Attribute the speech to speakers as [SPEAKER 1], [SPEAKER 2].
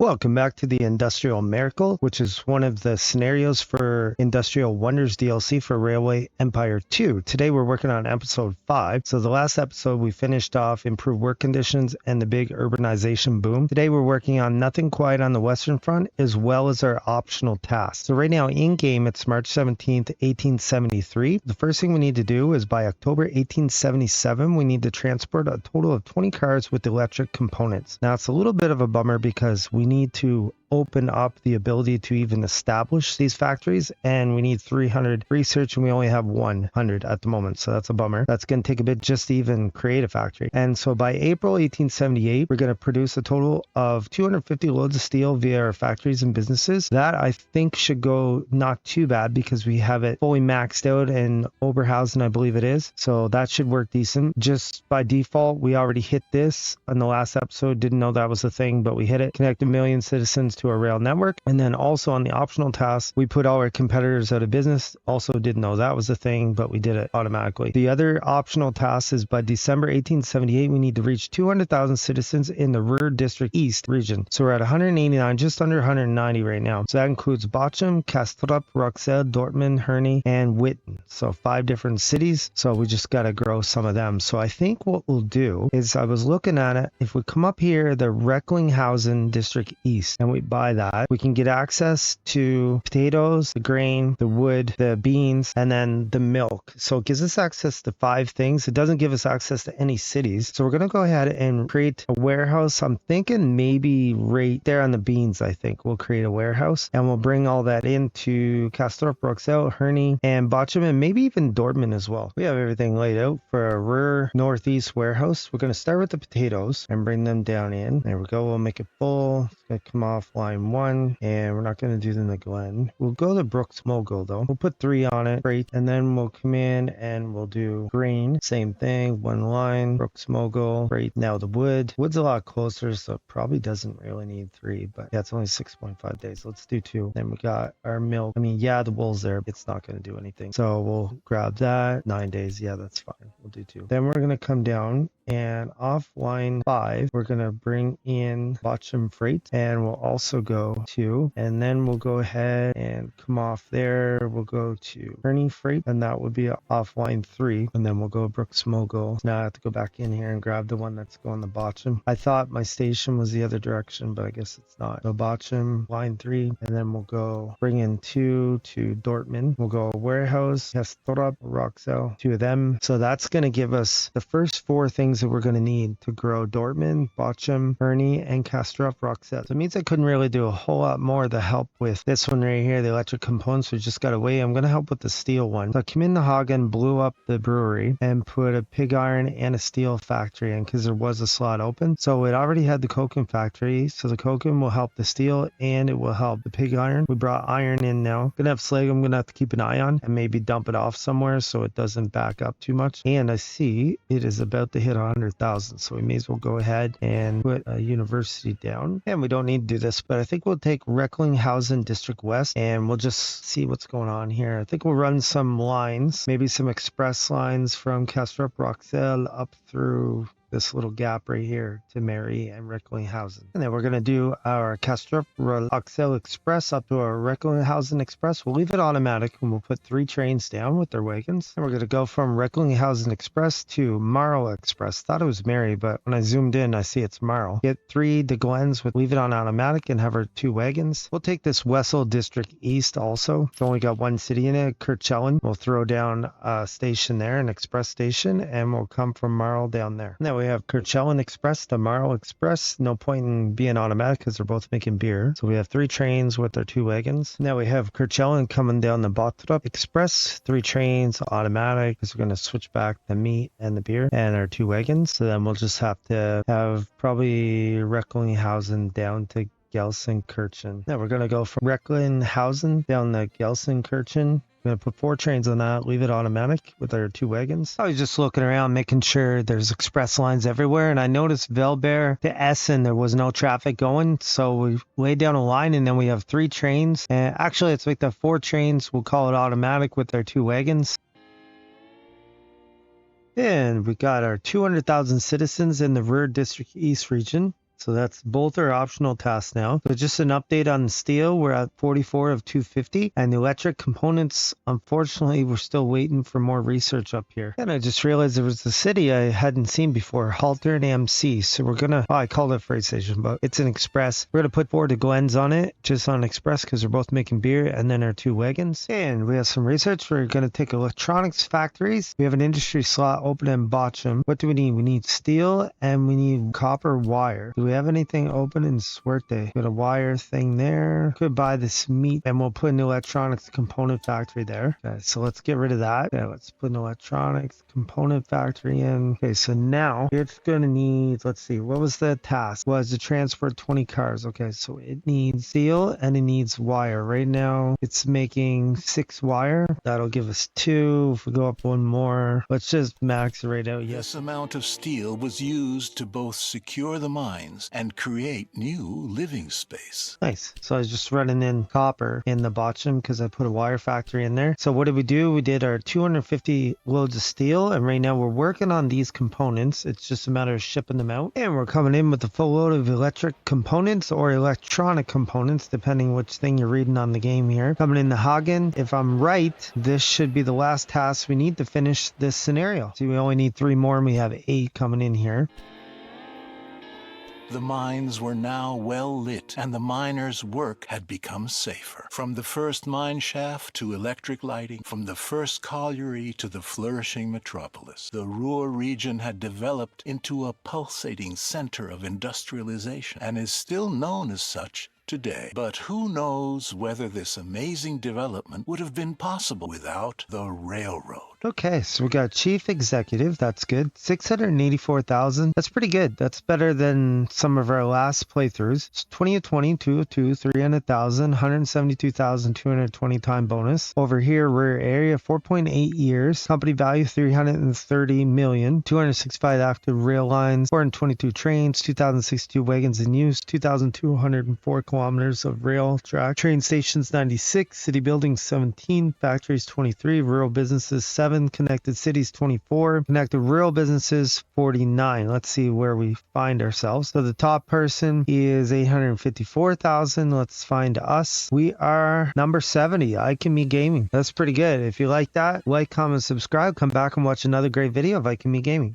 [SPEAKER 1] Welcome back to the Industrial Miracle, which is one of the scenarios for Industrial Wonders DLC for Railway Empire 2. Today we're working on episode 5. So the last episode we finished off improved work conditions and the big urbanization boom. Today we're working on Nothing Quiet on the Western Front as well as our optional tasks. So right now in game it's March 17th, 1873. The first thing we need to do is by October 1877 we need to transport a total of 20 cars with electric components. Now it's a little bit of a bummer because we need to open up the ability to even establish these factories, and we need 300 research and we only have 100 at the moment, so that's a bummer. That's going to take a bit just to even create a factory. And so by April 1878 we're going to produce a total of 250 loads of steel via our factories and businesses. That I think should go not too bad because we have it fully maxed out in Oberhausen, I believe it is, so that should work decent. Just by default we already hit this in the last episode, didn't know that was a thing, but we hit it. Connect a million citizens to our rail network. And then also on the optional task, we put all our competitors out of business. Also didn't know that was a thing, but we did it automatically. The other optional task is by December 1878, we need to reach 200,000 citizens in the Ruhr District East region. So we're at 189, just under 190 right now. So that includes Bochum, Kastrup, Roxel, Dortmund, Herne, and Witten. So 5 different cities. So we just got to grow some of them. So I think what we'll do is, I was looking at it, if we come up here, the Recklinghausen District East, and we buy that, we can get access to potatoes, the grain, the wood, the beans, and then the milk. So it gives us access to 5 things. It doesn't give us access to any cities. So we're going to go ahead and create a warehouse. I'm thinking maybe right there on the beans, I think we'll create a warehouse and we'll bring all that into Kastrup, Roxel, Herne, and Bochum, and maybe even Dortmund as well. We have everything laid out for a Ruhr Northeast warehouse. We're going to start with the potatoes and bring them down in. There we go. We'll make it full. It's going to come off line 1, and we're not going to do the Glen. We'll go to Brooks Mogul though. We'll put 3 on it. Great. And then we'll come in and we'll do green. Same thing. 1 line. Brooks Mogul. Great. Now the wood. Wood's a lot closer, so it probably doesn't really need 3, but yeah, it's only 6.5 days. Let's do 2. Then we got our milk. I mean, yeah, the wool's there. It's not going to do anything. So we'll grab that. 9 days. Yeah, that's fine. We'll do 2. Then we're going to come down, and off line 5 we're going to bring in Bochum freight, and we'll also go to, and then we'll go ahead and come off there. We'll go to Herne freight, and that would be off line 3, and then we'll go Brooks Mogul. Now I have to go back in here and grab the one that's going to Bochum. I thought my station was the other direction, but I guess it's not. So Bochum line 3, and then we'll go bring in 2 to Dortmund. We'll go warehouse, Kastrup, Roxel, 2 of them. So that's going to give us the first 4 things that we're going to need to grow Dortmund, Bochum, Herne, and Kastrup, Roxel. So it means I couldn't really do a whole lot more to help with this one right here, the electric components. We just got to wait. I'm going to help with the steel one. So I came into Hagen, blew up the brewery, and put a pig iron and a steel factory in because there was a slot open. So it already had the coking factory. So the coking will help the steel and it will help the pig iron. We brought iron in now. I'm going to have slag I'm going to have to keep an eye on and maybe dump it off somewhere so it doesn't back up too much. And I see it is about to hit 100,000. So we may as well go ahead and put a university down. And we don't need to do this, but I think we'll take Recklinghausen District West and we'll just see what's going on here. I think we'll run some lines, maybe some express lines from Kastrup, Roxel up through this little gap right here to Mary and Recklinghausen. And then we're going to do our Kastrup Roxel Express up to our Recklinghausen Express. We'll leave it automatic and we'll put 3 trains down with their wagons. And we're going to go from Recklinghausen Express to Marl Express. Thought it was Mary, but when I zoomed in, I see it's Marl. Get 3 de Glens with, leave it on automatic and have our 2 wagons. We'll take this Wessel District East also. It's only got 1 city in it, Kirchhellen. We'll throw down a station there, an express station, and we'll come from Marl down there. And then we have Kirchhellen Express to Marl Express. No point in being automatic because they're both making beer. So we have 3 trains with our 2 wagons. Now we have Kirchhellen coming down the Bottrup Express. 3 trains automatic because we're going to switch back the meat and the beer and our 2 wagons. So then we'll just have to have probably Recklinghausen down to Gelsenkirchen. Now we're going to go from Recklinghausen down to Gelsenkirchen. I'm going to put 4 trains on that, leave it automatic with our 2 wagons. I was just looking around, making sure there's express lines everywhere, and I noticed Velberg to Essen, there was no traffic going, so we laid down a line, and then we have 3 trains. And actually, let's make the 4 trains, we'll call it automatic with our 2 wagons. And we got our 200,000 citizens in the Ruhr District East region. So that's both are optional tasks now. So just an update on steel. We're at 44 of 250. And the electric components, unfortunately, we're still waiting for more research up here. And I just realized there was a city I hadn't seen before, Halter and AMC. So we're going to, I called it freight station, but it's an express. We're going to put 4 to Glenn's on it, just on express, because they're both making beer, and then our 2 wagons. And we have some research. We're going to take electronics factories. We have an industry slot open in Bochum. What do we need? We need steel and we need copper wire. Do we have anything open in Swerte? Got a wire thing there. Could buy this meat and we'll put an electronics component factory there. Okay, so let's get rid of that. Yeah, let's put an electronics component factory in. Okay, so now it's going to need, let's see, what was the task? Was to transport 20 cars. Okay, so it needs steel and it needs wire. Right now it's making 6 wire. That'll give us 2. If we go up 1 more, let's just max it right out. Yes.
[SPEAKER 2] This amount of steel was used to both secure the mines and create new living space.
[SPEAKER 1] Nice. So I was just running in copper in the Bochum because I put a wire factory in there. So what did we do? We did our 250 loads of steel, and right now we're working on these components. It's just a matter of shipping them out. And we're coming in with a full load of electric components or electronic components, depending which thing you're reading on the game here. Coming in the Hagen. If I'm right, this should be the last task we need to finish this scenario. See, we only need 3 more and we have 8 coming in here.
[SPEAKER 2] The mines were now well lit, and the miners' work had become safer. From the first mine shaft to electric lighting, from the first colliery to the flourishing metropolis, the Ruhr region had developed into a pulsating center of industrialization and is still known as such today. But who knows whether this amazing development would have been possible without the railroad.
[SPEAKER 1] Okay, so we got chief executive. That's good. 684,000. That's pretty good. That's better than some of our last playthroughs. It's 20 of 20, 2 of 2, 300,000, 172,220 time bonus. Over here, rear area 4.8 years. Company value 330 million. 265 active rail lines. 422 trains. 2,062 wagons in use. 2,204 kilometers of rail track. Train stations 96. City buildings 17. Factories 23. Rural businesses 7. Connected cities 24, connected rural businesses 49. Let's see where we find ourselves. So the top person is 854,000. Let's find us. We are number 70. I Can Me Gaming. That's pretty good. If you like that, like, comment, subscribe. Come back and watch another great video of I Can Me Gaming.